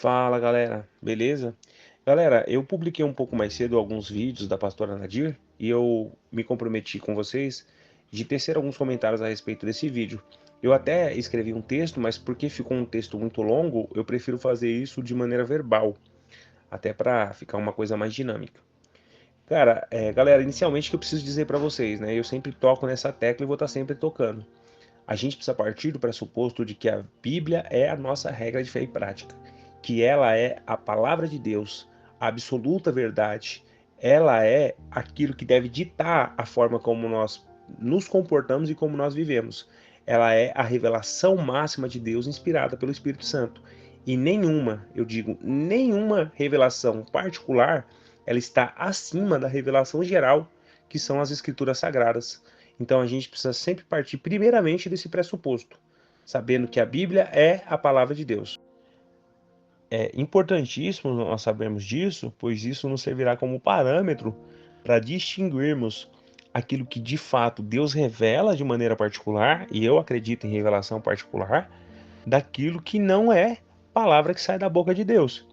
Fala galera, beleza? Galera, eu publiquei um pouco mais cedo alguns vídeos da pastora Nadir e eu me comprometi com vocês de tecer alguns comentários a respeito desse vídeo. Eu até escrevi um texto, mas porque ficou um texto muito longo, eu prefiro fazer isso de maneira verbal, até para ficar uma coisa mais dinâmica. Cara, galera, inicialmente o que eu preciso dizer para vocês, né? Eu sempre toco nessa tecla e vou estar sempre tocando. A gente precisa partir do pressuposto de que a Bíblia é a nossa regra de fé e prática, que ela é a palavra de Deus, a absoluta verdade. Ela é aquilo que deve ditar a forma como nós nos comportamos e como nós vivemos. Ela é a revelação máxima de Deus inspirada pelo Espírito Santo. E nenhuma, eu digo, nenhuma revelação particular, ela está acima da revelação geral, que são as Escrituras Sagradas. Então a gente precisa sempre partir primeiramente desse pressuposto, sabendo que a Bíblia é a palavra de Deus. É importantíssimo nós sabermos disso, pois isso nos servirá como parâmetro para distinguirmos aquilo que de fato Deus revela de maneira particular, e eu acredito em revelação particular, daquilo que não é palavra que sai da boca de Deus.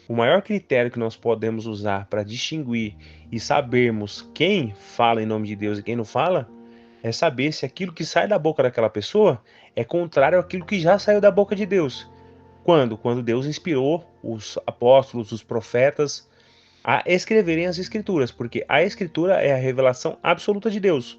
O maior critério que nós podemos usar para distinguir e sabermos quem fala em nome de Deus e quem não fala é saber se aquilo que sai da boca daquela pessoa é contrário àquilo que já saiu da boca de Deus. Quando? Quando Deus inspirou os apóstolos, os profetas a escreverem as escrituras, porque a escritura é a revelação absoluta de Deus.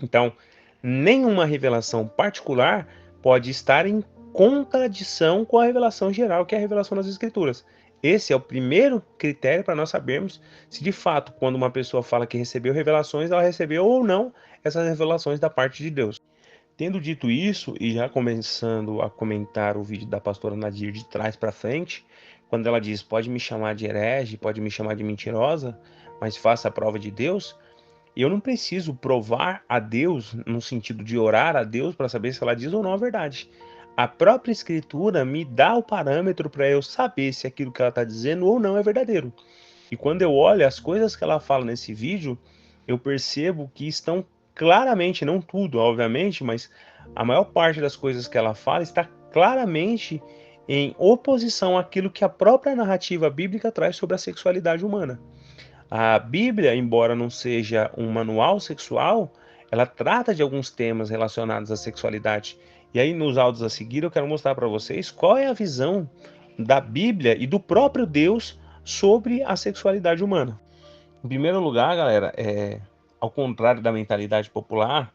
Então, nenhuma revelação particular pode estar em contradição com a revelação geral, que é a revelação das escrituras. Esse é o primeiro critério para nós sabermos se de fato, quando uma pessoa fala que recebeu revelações, ela recebeu ou não essas revelações da parte de Deus. Tendo dito isso, e já começando a comentar o vídeo da pastora Nadir de trás para frente, quando ela diz: pode me chamar de herege, pode me chamar de mentirosa, mas faça a prova de Deus. Eu não preciso provar a Deus no sentido de orar a Deus para saber se ela diz ou não a verdade. A própria Escritura me dá o parâmetro para eu saber se aquilo que ela está dizendo ou não é verdadeiro. E quando eu olho as coisas que ela fala nesse vídeo, eu percebo que estão claramente, não tudo, obviamente, mas a maior parte das coisas que ela fala está claramente em oposição àquilo que a própria narrativa bíblica traz sobre a sexualidade humana. A Bíblia, embora não seja um manual sexual, ela trata de alguns temas relacionados à sexualidade. E aí, nos áudios a seguir, eu quero mostrar para vocês qual é a visão da Bíblia e do próprio Deus sobre a sexualidade humana. Em primeiro lugar, galera, ao contrário da mentalidade popular,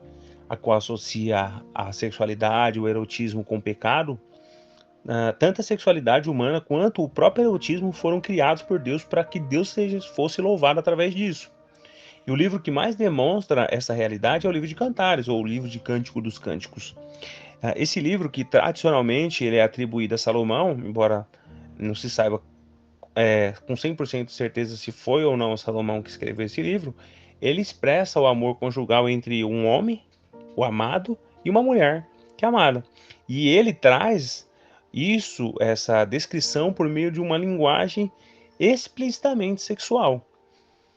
a qual associa a sexualidade, o erotismo com o pecado, tanto a sexualidade humana quanto o próprio erotismo foram criados por Deus para que Deus fosse louvado através disso. E o livro que mais demonstra essa realidade é o livro de Cantares, ou o livro de Cântico dos Cânticos. Esse livro, que tradicionalmente ele é atribuído a Salomão, embora não se saiba com 100% de certeza se foi ou não Salomão que escreveu esse livro, ele expressa o amor conjugal entre um homem, o amado, e uma mulher, que é amada. E ele traz essa descrição por meio de uma linguagem explicitamente sexual.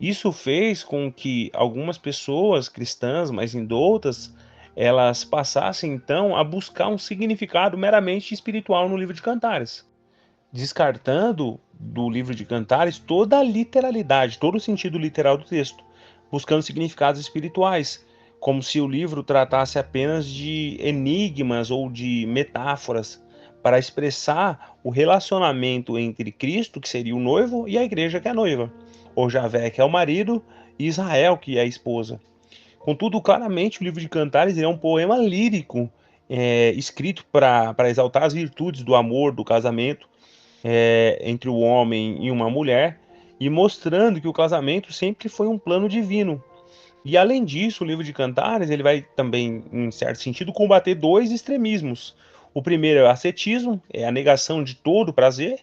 Isso fez com que algumas pessoas cristãs, mais indoutas, elas passassem então a buscar um significado meramente espiritual no livro de Cantares, descartando do livro de Cantares toda a literalidade, todo o sentido literal do texto, buscando significados espirituais, como se o livro tratasse apenas de enigmas ou de metáforas para expressar o relacionamento entre Cristo, que seria o noivo, e a igreja, que é a noiva, ou Javé, que é o marido, e Israel, que é a esposa. Contudo, claramente, o livro de Cantares é um poema lírico, escrito para exaltar as virtudes do amor, do casamento, entre o homem e uma mulher, e mostrando que o casamento sempre foi um plano divino. E além disso, o livro de Cantares ele vai também, em certo sentido, combater dois extremismos. O primeiro é o ascetismo, é a negação de todo prazer.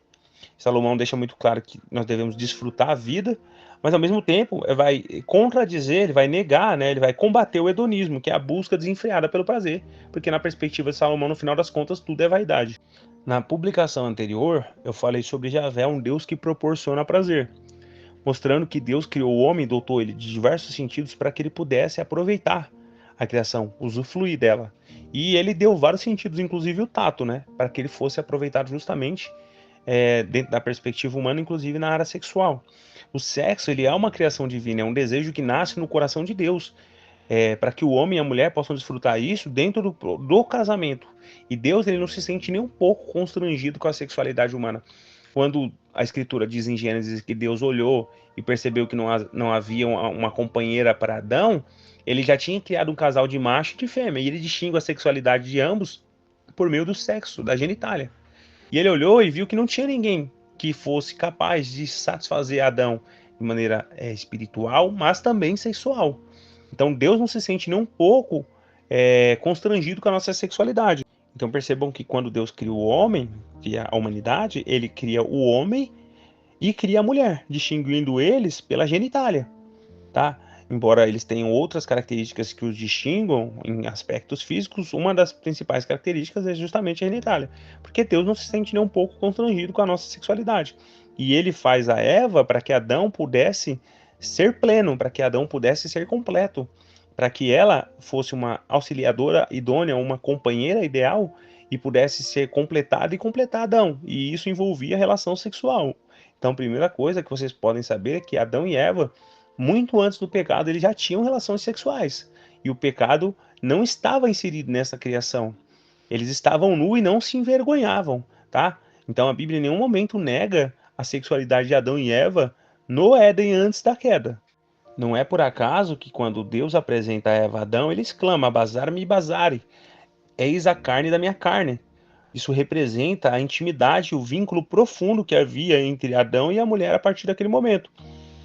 Salomão deixa muito claro que nós devemos desfrutar a vida, mas ao mesmo tempo vai contradizer, ele vai negar, né, ele vai combater o hedonismo, que é a busca desenfreada pelo prazer, porque na perspectiva de Salomão, no final das contas, tudo é vaidade. Na publicação anterior, eu falei sobre Javé, um Deus que proporciona prazer, mostrando que Deus criou o homem, dotou ele de diversos sentidos para que ele pudesse aproveitar a criação, usufruir dela. E ele deu vários sentidos, inclusive o tato, né, para que ele fosse aproveitado justamente, dentro da perspectiva humana, inclusive na área sexual. O sexo, ele é uma criação divina, é um desejo que nasce no coração de Deus, para que o homem e a mulher possam desfrutar isso dentro do casamento. E Deus, ele não se sente nem um pouco constrangido com a sexualidade humana. Quando a Escritura diz em Gênesis que Deus olhou e percebeu que não havia uma companheira para Adão, ele já tinha criado um casal de macho e de fêmea, e ele distingue a sexualidade de ambos por meio do sexo, da genitália. E ele olhou e viu que não tinha ninguém que fosse capaz de satisfazer Adão de maneira espiritual, mas também sexual. Então Deus não se sente nem um pouco constrangido com a nossa sexualidade. Então percebam que quando Deus cria o homem, cria a humanidade, ele cria o homem e cria a mulher, distinguindo eles pela genitália, tá? Embora eles tenham outras características que os distinguam em aspectos físicos, uma das principais características é justamente a genitália, porque Deus não se sente nem um pouco constrangido com a nossa sexualidade. E ele faz a Eva para que Adão pudesse ser pleno, para que Adão pudesse ser completo, para que ela fosse uma auxiliadora idônea, uma companheira ideal e pudesse ser completada e completar Adão. E isso envolvia a relação sexual. Então, a primeira coisa que vocês podem saber é que Adão e Eva, muito antes do pecado, eles já tinham relações sexuais. E o pecado não estava inserido nessa criação. Eles estavam nus e não se envergonhavam, tá? Então a Bíblia em nenhum momento nega a sexualidade de Adão e Eva no Éden antes da queda. Não é por acaso que quando Deus apresenta a Eva a Adão, ele exclama: Bazar-me bazare, eis a carne da minha carne. Isso representa a intimidade e o vínculo profundo que havia entre Adão e a mulher a partir daquele momento,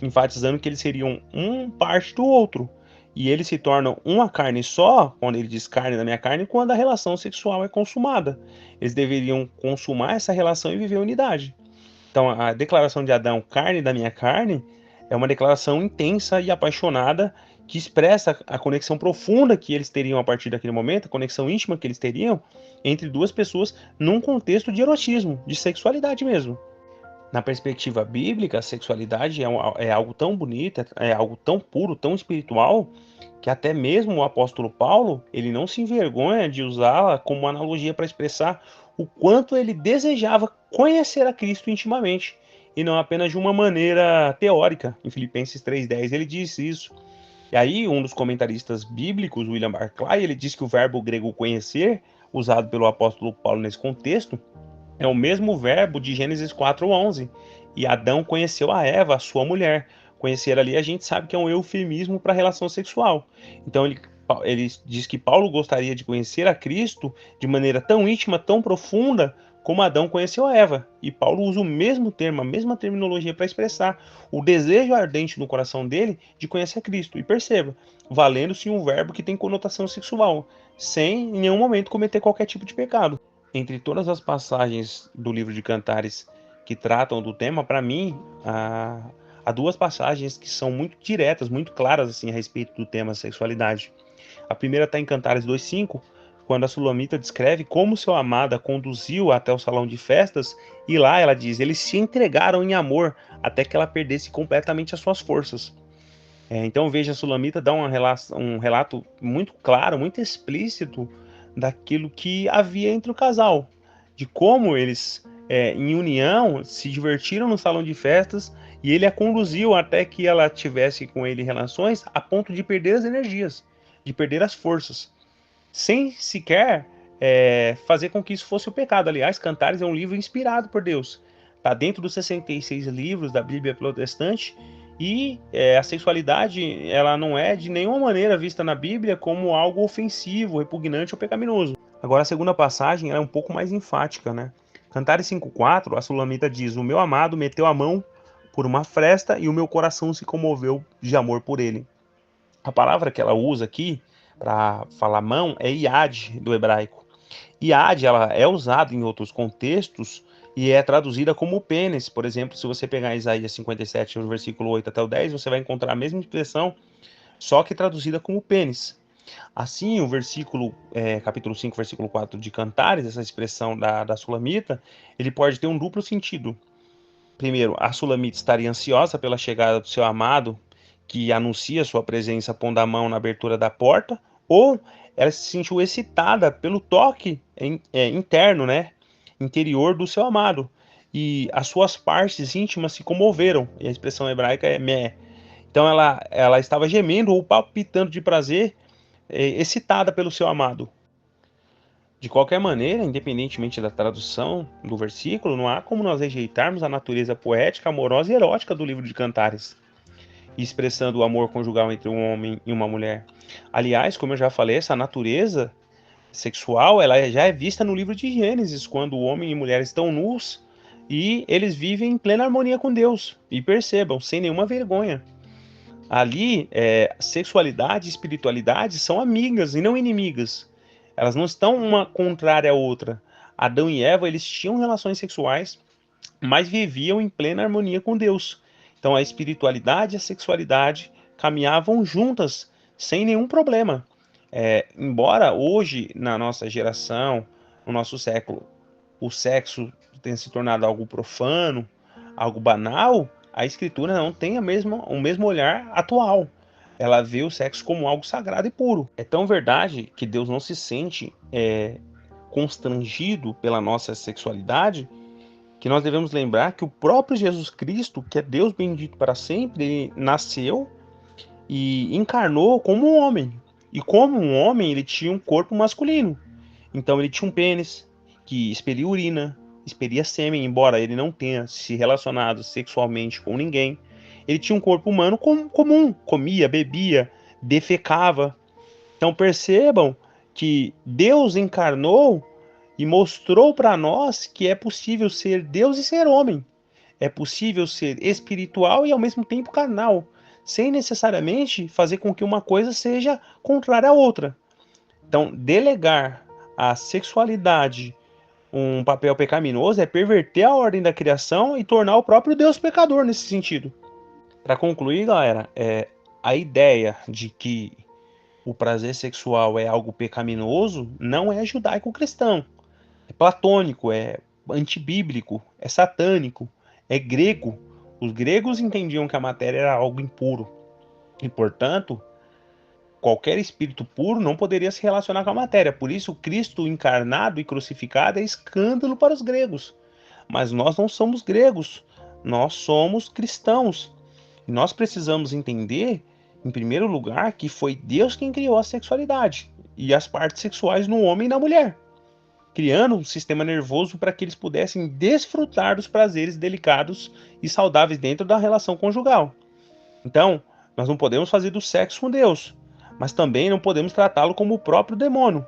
enfatizando que eles seriam um parte do outro. E eles se tornam uma carne só, quando ele diz carne da minha carne, quando a relação sexual é consumada. Eles deveriam consumar essa relação e viver unidade. Então, a declaração de Adão, carne da minha carne, é uma declaração intensa e apaixonada que expressa a conexão profunda que eles teriam a partir daquele momento, a conexão íntima que eles teriam entre duas pessoas num contexto de erotismo, de sexualidade mesmo. Na perspectiva bíblica, a sexualidade é algo tão bonito, é algo tão puro, tão espiritual, que até mesmo o apóstolo Paulo, ele não se envergonha de usá-la como analogia para expressar o quanto ele desejava conhecer a Cristo intimamente, e não apenas de uma maneira teórica. Em Filipenses 3:10 ele diz isso. E aí um dos comentaristas bíblicos, William Barclay, ele diz que o verbo grego conhecer, usado pelo apóstolo Paulo nesse contexto, é o mesmo verbo de Gênesis 4:11. E Adão conheceu a Eva, a sua mulher. Conhecer ali a gente sabe que é um eufemismo para a relação sexual. Então ele diz que Paulo gostaria de conhecer a Cristo de maneira tão íntima, tão profunda, como Adão conheceu a Eva. E Paulo usa o mesmo termo, a mesma terminologia para expressar o desejo ardente no coração dele de conhecer a Cristo. E perceba, valendo-se um verbo que tem conotação sexual, sem em nenhum momento cometer qualquer tipo de pecado. Entre todas as passagens do livro de Cantares que tratam do tema, para mim, há duas passagens que são muito diretas, muito claras assim a respeito do tema sexualidade. A primeira está em Cantares 2:5, quando a Sulamita descreve como seu amado a conduziu até o salão de festas, e lá ela diz: eles se entregaram em amor até que ela perdesse completamente as suas forças. Então veja, a Sulamita dá um relato muito claro, muito explícito daquilo que havia entre o casal, de como eles, em união, se divertiram no salão de festas e ele a conduziu até que ela tivesse com ele relações a ponto de perder as energias, de perder as forças, sem sequer fazer com que isso fosse o pecado. Aliás, Cantares é um livro inspirado por Deus. Está dentro dos 66 livros da Bíblia protestante e a sexualidade ela não é de nenhuma maneira vista na Bíblia como algo ofensivo, repugnante ou pecaminoso. Agora a segunda passagem é um pouco mais enfática, né? Cantares 5:4, a Sulamita diz: o meu amado meteu a mão por uma fresta e o meu coração se comoveu de amor por ele. A palavra que ela usa aqui para falar mão é iad, do hebraico. Iad, ela é usada em outros contextos e é traduzida como pênis. Por exemplo, se você pegar Isaías 57, no versículo 8 até o 10, você vai encontrar a mesma expressão, só que traduzida como pênis. Assim, o capítulo 5, versículo 4 de Cantares, essa expressão da Sulamita, ele pode ter um duplo sentido. Primeiro, a Sulamita estaria ansiosa pela chegada do seu amado, que anuncia sua presença pondo a mão na abertura da porta, ou ela se sentiu excitada pelo toque interno, né, interior do seu amado. e as suas partes íntimas se comoveram. E a expressão hebraica é meh. Então ela estava gemendo ou palpitando de prazer, excitada pelo seu amado. De qualquer maneira, independentemente da tradução do versículo, não há como nós rejeitarmos a natureza poética, amorosa e erótica do livro de Cantares, expressando o amor conjugal entre um homem e uma mulher. Aliás, como eu já falei, essa natureza sexual, ela já é vista no livro de Gênesis, quando o homem e mulher estão nus e eles vivem em plena harmonia com Deus. E percebam, sem nenhuma vergonha. Ali, sexualidade e espiritualidade são amigas e não inimigas. Elas não estão uma contrária à outra. Adão e Eva, eles tinham relações sexuais, mas viviam em plena harmonia com Deus. Então a espiritualidade e a sexualidade caminhavam juntas, sem nenhum problema. Embora hoje, na nossa geração, no nosso século, o sexo tenha se tornado algo profano, algo banal, a escritura não tem o mesmo olhar atual. Ela vê o sexo como algo sagrado e puro. É tão verdade que Deus não se sente constrangido pela nossa sexualidade, que nós devemos lembrar que o próprio Jesus Cristo, que é Deus bendito para sempre, ele nasceu e encarnou como um homem. E como um homem, ele tinha um corpo masculino. Então ele tinha um pênis que expelia urina, expelia sêmen, embora ele não tenha se relacionado sexualmente com ninguém. Ele tinha um corpo humano comum, comia, bebia, defecava. Então percebam que Deus encarnou e mostrou para nós que é possível ser Deus e ser homem. É possível ser espiritual e ao mesmo tempo carnal, sem necessariamente fazer com que uma coisa seja contrária à outra. Então, delegar à sexualidade um papel pecaminoso é perverter a ordem da criação e tornar o próprio Deus pecador nesse sentido. Para concluir, galera, a ideia de que o prazer sexual é algo pecaminoso não é judaico-cristão. É platônico, é antibíblico, é satânico, é grego. Os gregos entendiam que a matéria era algo impuro e, portanto, qualquer espírito puro não poderia se relacionar com a matéria. Por isso, Cristo encarnado e crucificado é escândalo para os gregos. Mas nós não somos gregos, nós somos cristãos. E nós precisamos entender, em primeiro lugar, que foi Deus quem criou a sexualidade e as partes sexuais no homem e na mulher, criando um sistema nervoso para que eles pudessem desfrutar dos prazeres delicados e saudáveis dentro da relação conjugal. Então, nós não podemos fazer do sexo um Deus, mas também não podemos tratá-lo como o próprio demônio.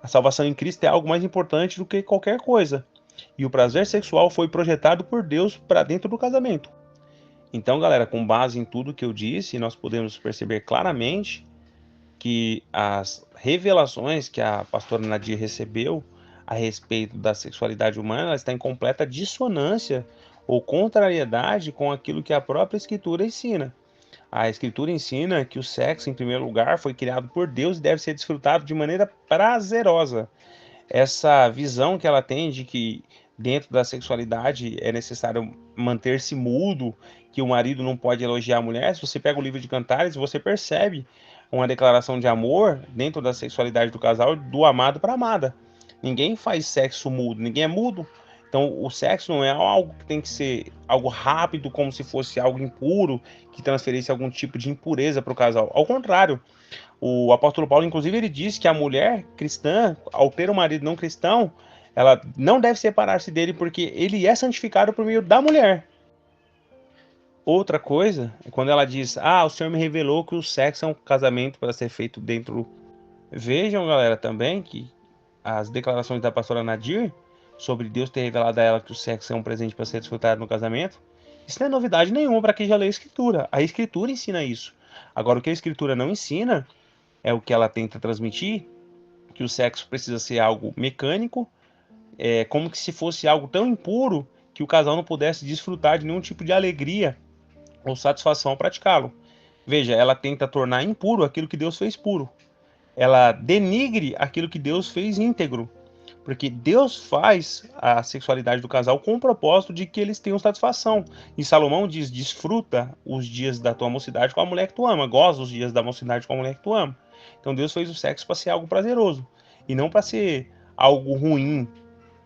A salvação em Cristo é algo mais importante do que qualquer coisa. E o prazer sexual foi projetado por Deus para dentro do casamento. Então, galera, com base em tudo que eu disse, nós podemos perceber claramente que as revelações que a pastora Nadir recebeu a respeito da sexualidade humana está em completa dissonância ou contrariedade com aquilo que a própria Escritura ensina. A Escritura ensina que o sexo, em primeiro lugar, foi criado por Deus e deve ser desfrutado de maneira prazerosa. Essa visão que ela tem de que dentro da sexualidade é necessário manter-se mudo, que o marido não pode elogiar a mulher. Se você pega o livro de Cantares, você percebe uma declaração de amor dentro da sexualidade do casal, do amado para a amada. Ninguém faz sexo mudo, ninguém é mudo. Então, o sexo não é algo que tem que ser algo rápido, como se fosse algo impuro, que transferisse algum tipo de impureza para o casal. Ao contrário, o apóstolo Paulo, inclusive, ele diz que a mulher cristã, ao ter um marido não cristão, ela não deve separar-se dele, porque ele é santificado por meio da mulher. Outra coisa é quando ela diz: o Senhor me revelou que o sexo é um casamento para ser feito dentro. Vejam, galera, também que as declarações da pastora Nadir sobre Deus ter revelado a ela que o sexo é um presente para ser desfrutado no casamento, isso não é novidade nenhuma para quem já lê a Escritura. A Escritura ensina isso. Agora, o que a Escritura não ensina é o que ela tenta transmitir, que o sexo precisa ser algo mecânico, como que se fosse algo tão impuro que o casal não pudesse desfrutar de nenhum tipo de alegria ou satisfação ao praticá-lo. Veja, ela tenta tornar impuro aquilo que Deus fez puro. Ela denigre aquilo que Deus fez íntegro. Porque Deus faz a sexualidade do casal com o propósito de que eles tenham satisfação. E Salomão diz: desfruta os dias da tua mocidade com a mulher que tu ama. Goza os dias da mocidade com a mulher que tu ama. Então Deus fez o sexo para ser algo prazeroso. E não para ser algo ruim.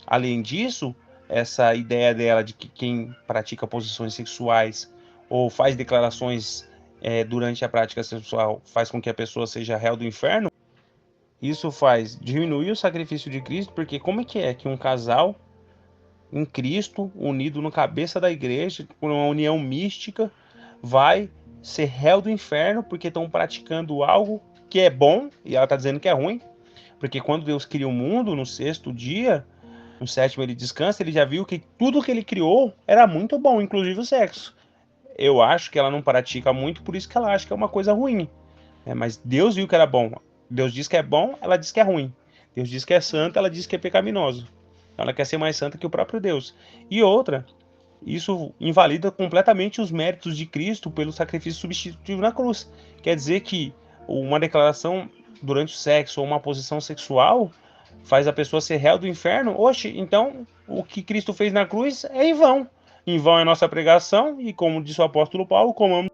Além disso, essa ideia dela de que quem pratica posições sexuais ou faz declarações durante a prática sexual faz com que a pessoa seja réu do inferno, isso faz diminuir o sacrifício de Cristo, porque como é que um casal em Cristo, unido no cabeça da igreja, por uma união mística, vai ser réu do inferno porque estão praticando algo que é bom e ela está dizendo que é ruim? Porque quando Deus cria o mundo, no sexto dia, no sétimo ele descansa, ele já viu que tudo que ele criou era muito bom, inclusive o sexo. Eu acho que ela não pratica muito, por isso que ela acha que é uma coisa ruim. Mas Deus viu que era bom. Deus diz que é bom, ela diz que é ruim. Deus diz que é santo, ela diz que é pecaminoso. Então ela quer ser mais santa que o próprio Deus. E outra, isso invalida completamente os méritos de Cristo pelo sacrifício substitutivo na cruz. Quer dizer que uma declaração durante o sexo ou uma posição sexual faz a pessoa ser réu do inferno? Oxe, então o que Cristo fez na cruz é em vão. Em vão é a nossa pregação e, como disse o apóstolo Paulo, comamos